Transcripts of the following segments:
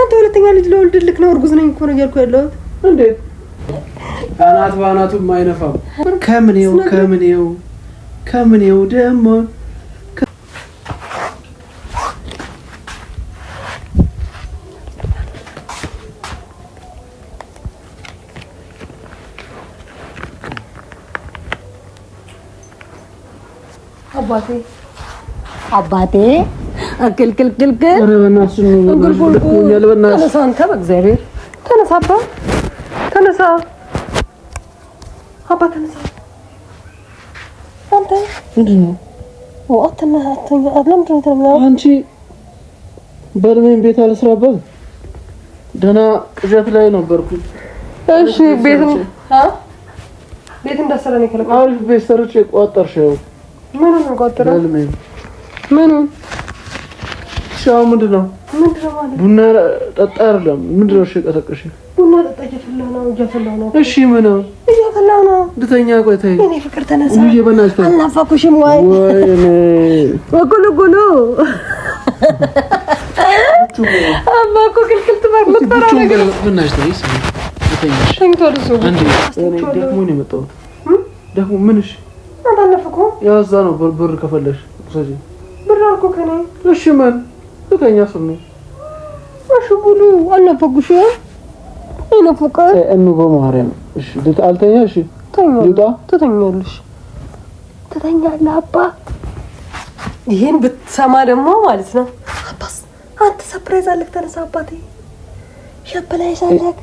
አንተ ሁለተኛ ልጅ ለወልድልክ ነው እርጉዝ ነኝ እኮ ነው እያልኩ ያለሁት እንዴት አናት ባናቱ ማይነፋም ከምኔው ደሞ አባቴ አክልክልክል ረበናስ ነው ያለበናስ ተነሳንተ በእግዚአብሔር ተነሳባ ተነሳ አባ ተነሳ አንተ ምንድነው ወአተና አተኛ ለምንድነው ተናው አንቺ በርሜን ቤት አልስራበት ደና ቅዠት ላይ ነበርኩ እሺ ቤት እንዳሰራኔ ከለቀ አሪፍ ቤት ሰርቼ ቋጠርሽው ምን ነው ቋጠረው ምን ሻው ምንድነው ማለት ቡና ጠጣ አይደለም ምንድነው ሸቀጠቅሽ ቡና ጠጣ እየፈላሁ ነው እሺ ምን ነው እየፈላሁ ነው ድተኛ ቆይተይ እኔ ፍቅር ተነሳ ውዬ በናሽ አልናፋኩሽም ወይኔ ወጉሉ አማኮ ክልክል ትባል ነገር በናሽ ተይስ ድተኛሽ ተንቶርሱ አንዴ ደግሞ ነው የመጣው ደግሞ ምንሽ አታነፍኩ ያዛ ነው ብር ከፈለሽ ስለዚ ብር አልኩ ከኔ እሺ ምን ድተኛ ስሙ እሺ ብሉ አልናፈኩሽ እኔ ፍቅር እኑ በማርያም እሺ አልተኛ እሺ ይውጣ ትተኛለህ አባ ይሄን ብትሰማ ደግሞ ማለት ነው አባስ አንተ ሰርፕራይዝ አለክ ተነሳ አባቴ ሸፕላይ ሳለክ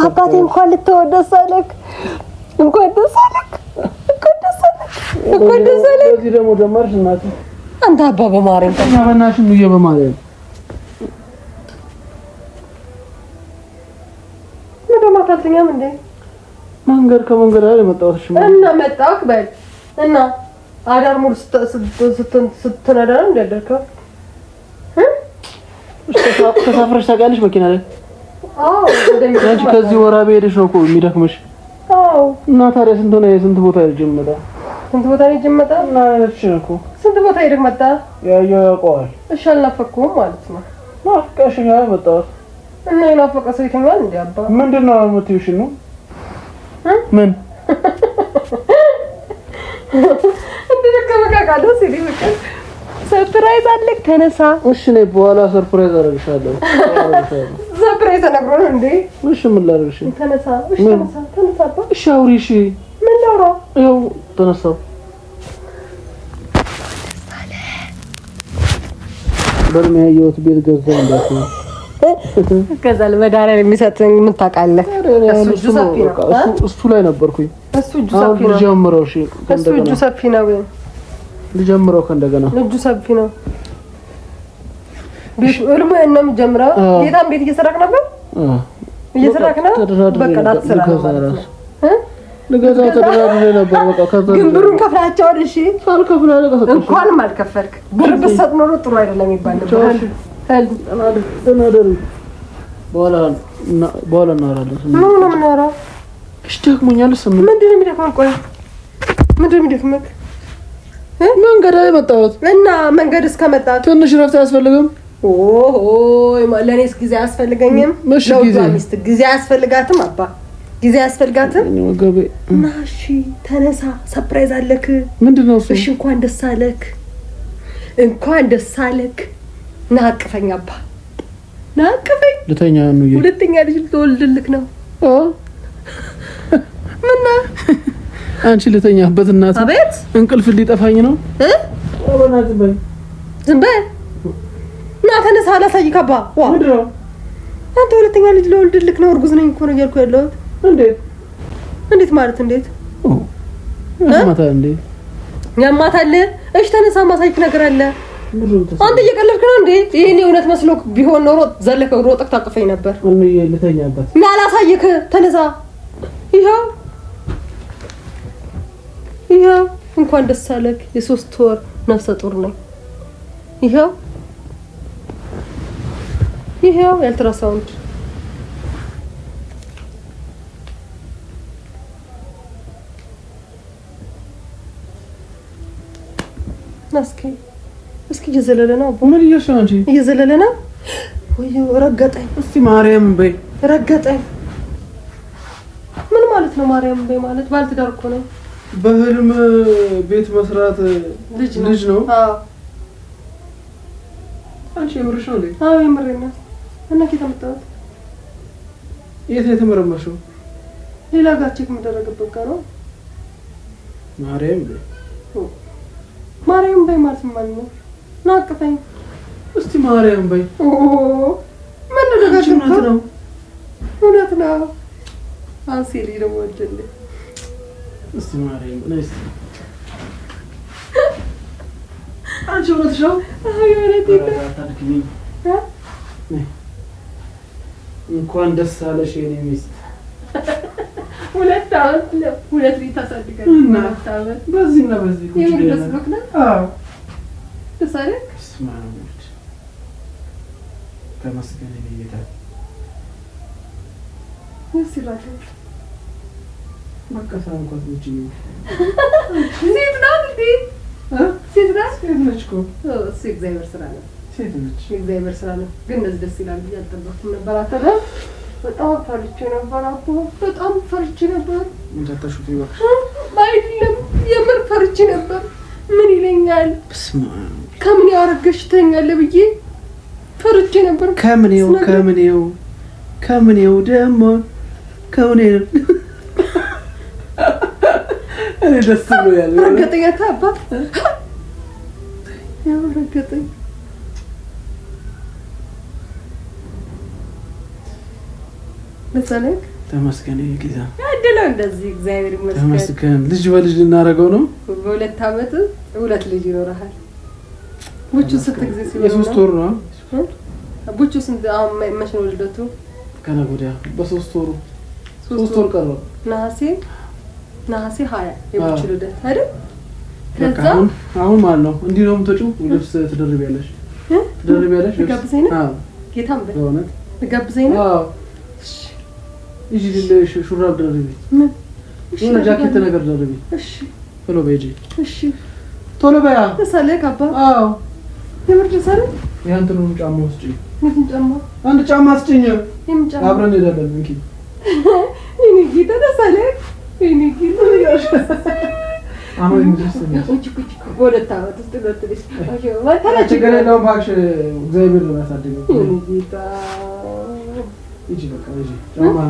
አባቴ እንኳን ልትወደሳለክ እንኳን ደሳለክ እዚህ ደግሞ ጀመርሽ እናት አንተ አባ በማርያም ተኛ በእናትሽ ነው በማርያም ማታልተኛም እንዴ መንገድ ከመንገድ ላይ መጣሁሽ እና መጣክ በል እና አዳር ሙሉ ስትነዳ ነው እንደደርከው ተሳፍረሽ ታውቂያለሽ መኪና ላይ አዎ አንቺ ከዚህ ወራቤ ሄደሽ ነው እኮ የሚደክምሽ አዎ እና ታዲያ ስንት ቦታ ይጀምጣ እና እሺ እኮ ስንት ቦታ ሄደክ መጣ ያውቀዋል እሺ አልናፈኩም ማለት ነው ናፍቀሽኛ መጣሁት እና የናፈቀ ሰው ይተኛል እንዴ አባ ምንድነው የምትይሽ ነው ምን እንደከመካካዶ ሲዲ በቃ ሰርፕራይዝ አለክ ተነሳ እሺ ነይ በኋላ ሰርፕራይዝ አደርግሻለሁ ሰርፕራይዝ ተነግሮ እንዴ እሺ ምን ላደርግሽ ተነሳ እሺ ተነሳ አባ እሺ አውሪ እሺ ምን ላውራ ያው ተነሳው በርሚያየውት ቤት ገዛው እንዳትነው ከዛል መዳሪያ የሚሰጥኝ ምን ታውቃለህ እሱ ላይ ነበርኩኝ እሱ እጁ ሰፊ ነው ልጀምረው እሺ እሱ እጁ ሰፊ ነው ልጀምረው ከእንደገና እጁ ሰፊ ነው ቤት እርሙ እናም ጀምራ ጌታን ቤት እየሰራክ ነበር እየሰራክ ነው በቃ ዳትሰራ ልገዛ ተደራድሬ ነበር በቃ ከዛ ግን ብሩን ከፍላቸው እሺ ሳልከፍል አለቀሰ እንኳንም አልከፈልክ ብር ብትሰጥ ኖሮ ጥሩ አይደለም ይባል ነበር ተናደሩ በኋላ እናወራለን ምን እናወራ እሺ ደክሞኛል ስምን ምንድነው የሚደክመው ቆይ ምንድነው የሚደክመው መንገድ ላይ መጣሁት እና መንገድ እስከመጣ ትንሽ ረፍት አያስፈልግም ኦይ ለኔስ ጊዜ አያስፈልገኝም ለውጣሚስት ጊዜ አያስፈልጋትም አባ ጊዜ አያስፈልጋትም ወገቤ ናሺ ተነሳ ሰርፕራይዝ አለክ ምንድነው እሱ እሺ እንኳን ደስ አለክ ናቅፈኝ አባ ናቅፈኝ ልተኛ ነው ሁለተኛ ልጅ ልትወልድልክ ነው ምንና አንቺ ልተኛበት እናት አቤት እንቅልፍ ሊጠፋኝ ነው አባናት በይ ዝም በይ ና ተነሳ አላሳይክ አባ ዋ ምንድነው አንተ ሁለተኛ ልጅ ልወልድልክ ነው እርጉዝ ነኝ እኮ ነው እያልኩ ያለሁት እንዴት ማለት እንዴት ያማታል እሺ ተነሳ ማሳይክ ነገር አለ አንተ እየቀለድክ ነው እንዴ ይሄኔ እውነት መስሎክ ቢሆን ኖሮ ዘለከ ሮጥክ ታቅፈኝ ነበር እልምዬ ልተኛበት ና ላሳይክ ተነሳ ይሄው እንኳን ደስ አለክ የ3 ወር ነፍሰ ጡር ነኝ ይሄው የአልትራሳውንድ እስኪ እየዘለለ ነው ምን እየሰራሽ አንቺ እየዘለለ ነው ወይ ረገጠኝ። እስቲ ማርያም በይ ረገጠኝ። ምን ማለት ነው ማርያም በይ ማለት? ባልትዳር እኮ ነው። በህልም ቤት መስራት ልጅ ነው። አዎ አንቺ የምርሽ ነው እንዴ? አዎ የምሬን ነው። እና ከየት አመጣሁት? የት ነው የተመረመርሽው? ሌላ ጋር ቼክ የምደረግበት ጋር ነው። ማርያም በይ ማርያም በይ ማለት ምን ማለት ነው? ናቅፈኝ። እስቲ ማርያም በይ። ምን ነገር ነው? እውነት ነው። አንሴሊ ደግሞ ወደለ እስቲ ማርያም ነይስ አንቺ እውነትሽ ነው? አይ እውነቴ ነው። ታድክኝ እንኳን ደስ አለሽ የኔ ሚስት። ሁለት አመት ሁለት ልጅ ታሳድጋለች። ሁለት አመት በዚህና በዚህ ቁጭ ብለን ነው። አዎ ተሳለ ስማውት ከመስገን ጌታ ሲራክ በቃ ሳንኳት ልጅ ነው። ሴት ናት እንዴ? ሴት ናት? ሴት ነች እኮ። እግዚአብሔር ስራ ነው። ሴት ነች። እግዚአብሔር ስራ ነው። ግን እንደዚህ ደስ ይላል ብዬ አልጠበቅኩም ነበር። አተለ በጣም ፈርቼ ነበር እኮ በጣም ፈርቼ ነበር። ምን ታታሹት ይባክሽ? አይደለም የምር ፈርቼ ነበር። ምን ይለኛል? በስመ ከምን ያወረገሽ ተኛለህ ብዬ ፈርቼ ነበር። ከምኔው ደግሞ ከምኔው እኔ ደስ ብሎኛል። ረገጠኝ አባ ያው ረገጠኝ። ለሰለክ ተመስገን ጌታ አይደለም እንደዚህ እግዚአብሔር ይመስገን። ተመስገን ልጅ በልጅ እናደርገው ነው። በሁለት አመት ሁለት ልጅ ይኖርሃል። ቡቹ ስንት ጊዜ ሲሆን? የሶስት ወር ነው። ቡቹ ስንት አሁን መቼ ነው ልደቱ? ከነገ ወዲያ በሶስት ወሩ 3 ወር ቀረው። ነሐሴ 20 የቡቹ ልደት አይደል? ከዛ አሁን ማለት ነው እንዲህ ነው የምትወጪው። ልብስ ትደርቢያለሽ። ልጋብዘኝ ነው? አዎ ጌታም በል በእውነት ልጋብዘኝ ነው? አዎ እሺ ልልሽ ሹራብ ደርቢ። ምን የሆነ ጃኬት ነገር ደርቢ። እሺ ቶሎ በይጂ። እሺ ቶሎ በያ። ተሰለክ አባ። አዎ የምር ተሰለክ። ያንተን ጫማ ውስጪ። ምን ጫማ? አንድ ጫማ አስጭኝ። የምን ጫማ? አብረን እንሄዳለን። እንኪ እኔ ጌታ ተሰለክ። እኔ ጌታ አሁን እንግዲህ ወደ ታወት ትልትልሽ ችግር የለውም እባክሽ። እግዚአብሔር ነው ያሳደገው። እኔ ጌታ እጂ በቃ እጂ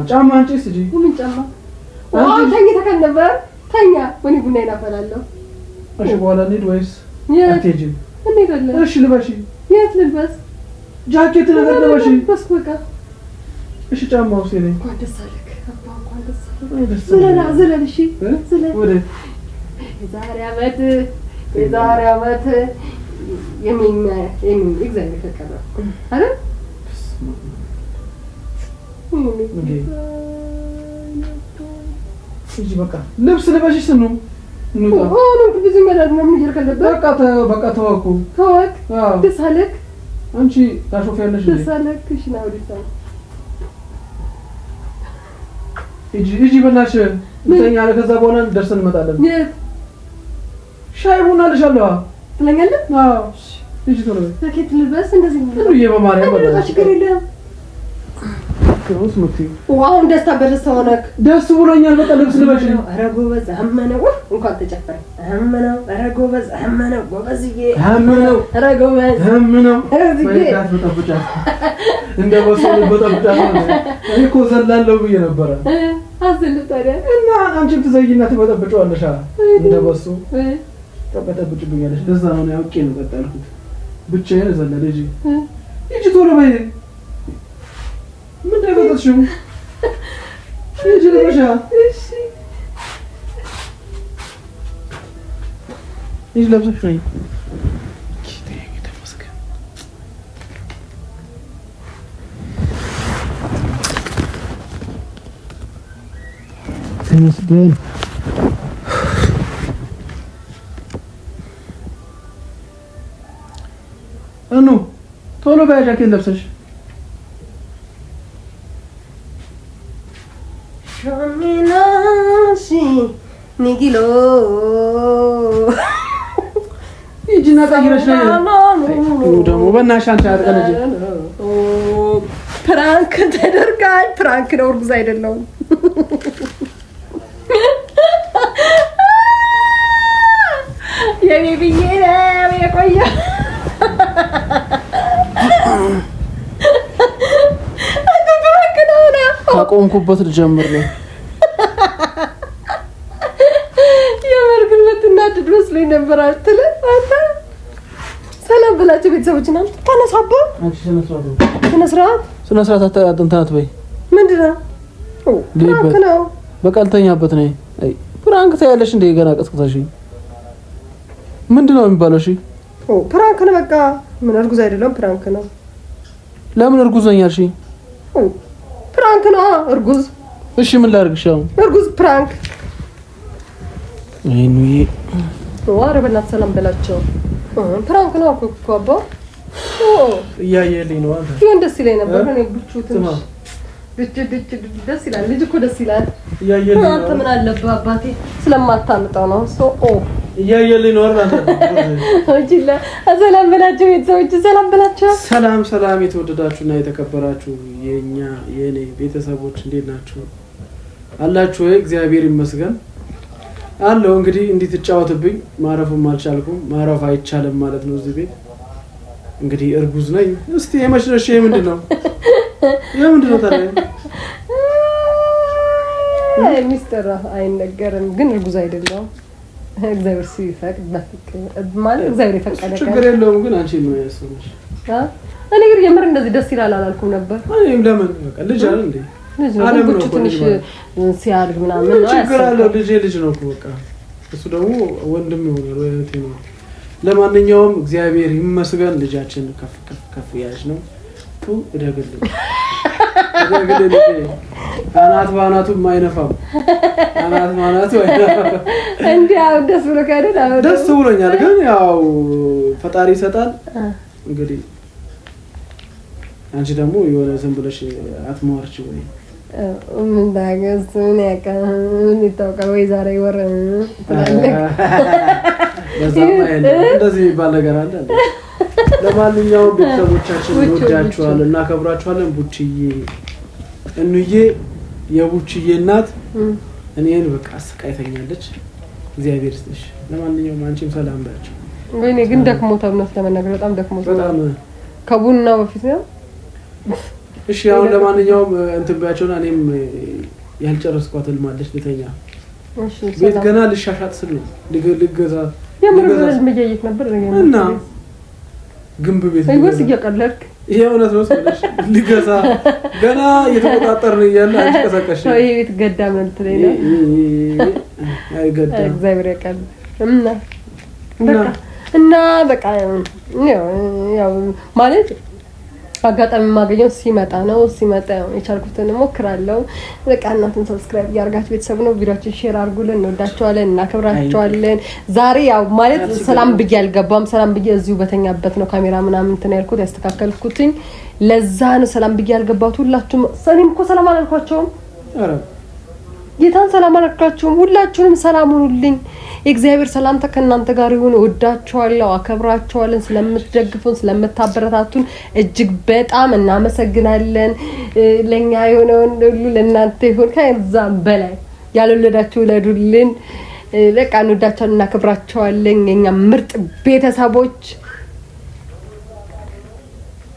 ጫማ አንቺ እስጂ። ምን ጫማ? ተኝተህ ነበር? ተኛ። ወኒ ቡና እናፈላለሁ። እሺ በኋላ እንሂድ ወይስ አትሄጂም? እንሄዳለን። እሺ ልበሺ። የት ልልበስ? ጃኬት ነገር ልበሺ። በስ በቃ እሺ። ጫማው ሲለኝ እንኳን ደስ አለህ አባ፣ እንኳን ደስ አለህ። ዝለል እሺ፣ ዝለል። ወደ የዛሬ ዓመት የሚኛ እግዚአብሔር ፈቀደ አይደል? እጂ በቃ ልብስ ልበሺ። ስኑ እንውጣ። ብዙ መላል ነው የሚርከለበት። በቃ ተወኩ። ተወክ። ደስ አለክ አንቺ ታሾፊያለሽ። ደስ አለክ። እሺ ነው ዲሳ እጂ በላሽ እንተኛ። ከዛ በኋላ ደርሰን እንመጣለን። ሻይ ቡና ልሻለሁ ትለኛለህ? አዎ እጂ ቶሎ ጃኬት ልበስ። እንደዚህ ነው ሁሉ የማማሪያ በላሽ። ችግር የለም። ከውስ ሙቲ ዋው ደስታ በደስታ ሆነክ። ደስ ብሎኛል። በቃ ልብስ ልበሽ። ኧረ ጎበዝ አመነው። እንኳን ተጨፈረ አመነው። ኧረ ጎበዝ አመነው። ጎበዝዬ አመነው። ኧረ ጎበዝ አመነው። ወይዳት በጠብጫት እንደ ወሰኑ በጠብጫት ነው። እኔ እኮ ዘላለሁ ብዬ ነበረ። አስልጣደ እና አንቺም ትዘይና ትበጠብጫዋለሽ እንደ በሱ ተበጠብጭብኛለሽ። ለዛ ነው ያውቄ ነው ቀጣልኩት። ብቻዬን ዘላለሁ። እጂ ቶሎ በይ። ምን ደረሰሽው? እጂ ልበሻ። እሺ እጂ ለብሰሽ ነይ። ተመስገን። እኑ ቶሎ በይ ጃኬት ለብሰሽ። ኒጊሎ ይጂና ቀይረሽ ነይ። ደግሞ በእናትሽ አንቺ አትቀለጂ። ፕራንክ ተደርጋል። ፕራንክ ነው፣ እርጉዝ አይደለሁም። የቤቢዬ ነው የቆየ ፕራንክ ነው። ካቆምኩበት ልጀምር ነው። የመርግን ልትናድድ መስሎኝ ነበር አትልም አንተ። ሰላም ብላችሁ ቤተሰቦችና ተነሳባ። አንቺ ስነ ስርዓት አጥንታት በይ። ምንድነው? ፕራንክ ነው። በቃልተኛበት ነኝ። አይ ፕራንክ ታያለሽ እንደ ገና ቀስቅሳሽ ምንድነው የሚባለው? እሺ ፕራንክ ነው በቃ። ምን እርጉዝ አይደለም ፕራንክ ነው። ለምን እርጉዝ ነኝ አልሽ? ፕራንክ ነው እርጉዝ። እሺ ምን ላድርግሽ? አሁን እርጉዝ ፕራንክ አይኑዬ ዋረ በእናትህ ሰላም በላቸው። ፕራንክ ነው እኮ አባ። እያየልኝ ነው አንተ። ይሄን ደስ ይለኝ ነበር እኔ ብቹትን ደስ ይላል። ልጅ እኮ ደስ ይላል። እያየልኝ ነው። አንተ ምን አለብህ አባቴ ስለማታምጣው ነው። እያየልኝ ነው አይደል? ወጅላ ሰላም በላቸው ቤተሰቦች፣ ሰላም በላቸው። ሰላም የተወደዳችሁና የተከበራችሁ የኔ ቤተሰቦች እንዴት ናችሁ? አላችሁ ወይ? እግዚአብሔር ይመስገን አለው። እንግዲህ እንዴት ተጫወትብኝ ማረፍም አልቻልኩም። ማረፍ አይቻልም ማለት ነው እዚህ ቤት። እንግዲህ እርጉዝ ነኝ። እስቲ የመሽነሽ ምንድነው? የምንድነው ታዲያ? ሚስጥር አይነገርም፣ ግን እርጉዝ አይደለም። እግዚአብሔር ሲፈቅድ ማለት እግዚአብሔር ይፈቀደ ችግር የለውም። ግን አንቺ ምን ያሰብሽ? እኔ ግን የምር እንደዚህ ደስ ይላል አላልኩም ነበር። እኔም ለምን በቃ ልጅ አይደል እንዴ? አለም ነው ትንሽ ሲያድግ ምናምን ነው ችግር አለው። ልጅ ነው እኮ በቃ። እሱ ደግሞ ወንድም ይሆናል ወይ እህቴ ነው። ለማንኛውም እግዚአብሔር ይመስገን ልጃችን ከፍ ያለች ነው። እደግልኝ አናት ባናቱም አይነፋም። አናት ባናቱ አይነፋም። እንዲያው ደስ ብሎ ካደለ ደስ ብሎኛል። ግን ያው ፈጣሪ ይሰጣል እንግዲህ። አንቺ ደግሞ የሆነ ዝም ብለሽ አትሟርች ወይ ምን ታገስ ምን ያቀን ይታወቃል ወይ ዛሬ ወር እንደዚህ ይባል ነገር አለ። ለማንኛውም ቤተሰቦቻችን እንወዳችኋለን፣ እናከብራችኋለን። ቡችዬ እንዬ የቡችዬ እናት እኔን በቃ አሰቃይተኛለች። እግዚአብሔር ይስጥሽ። ለማንኛውም አንቺም ሰላም ባያችሁ። ወይኔ ግን ደክሞታል ነው ለመናገር በጣም ደክሞታል። በጣም ከቡናው በፊት ነው። እሺ አሁን ለማንኛውም እንትን ባያችሁና እኔም ያልጨረስኳት ልማለች ልተኛ። እሺ ቤት ገና ልሻሻጥ ስል ነው ልገዛ የምርምረዝ መያየት ነበር እና ግንብ ቤት አይወስ እየቀለድክ ይሄ እውነት ነው ስለሽ ልገዛ ገና እየተቆጣጠርን እያለ አንቀሳቀሽ ይሄ ቤት ገዳም ነው ትለኝ ነው። አይ ገዳም እግዚአብሔር ያውቃል። እና በቃ ያው ማለት አጋጣሚ ማገኘው ሲመጣ የቻልኩትን ሞክራለሁ። በቃ እናንተን ሰብስክራይብ ያርጋችሁ ቤተሰብ ነው። ቪዲዮአችን ሼር አድርጉልን። እንወዳችኋለን፣ እናከብራችኋለን። ዛሬ ያው ማለት ሰላም ብዬ አልገባም። ሰላም ብዬ እዚሁ በተኛበት ነው ካሜራ ምናምን እንትን ያልኩት ያስተካከልኩትኝ። ለዛ ነው ሰላም ብዬ አልገባሁት። ሁላችሁም እኔም እኮ ሰላም አላልኳቸውም። አረ ጌታን ሰላም አላልኳቸውም። ሁላችሁንም ሰላም ሁኑልኝ። የእግዚአብሔር ሰላምታ ከእናንተ ጋር ይሁን። ወዳችኋለሁ፣ አከብራችኋለን። ስለምትደግፉን ስለምታበረታቱን እጅግ በጣም እናመሰግናለን። ለኛ የሆነውን ሁሉ ለእናንተ ይሁን። ከዛም በላይ ያልወለዳችሁ ውለዱልን። በቃ እንወዳችኋለን፣ እናከብራችኋለን። የኛ ምርጥ ቤተሰቦች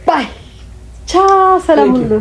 ባይ ቻው። ሰላም ሁሉ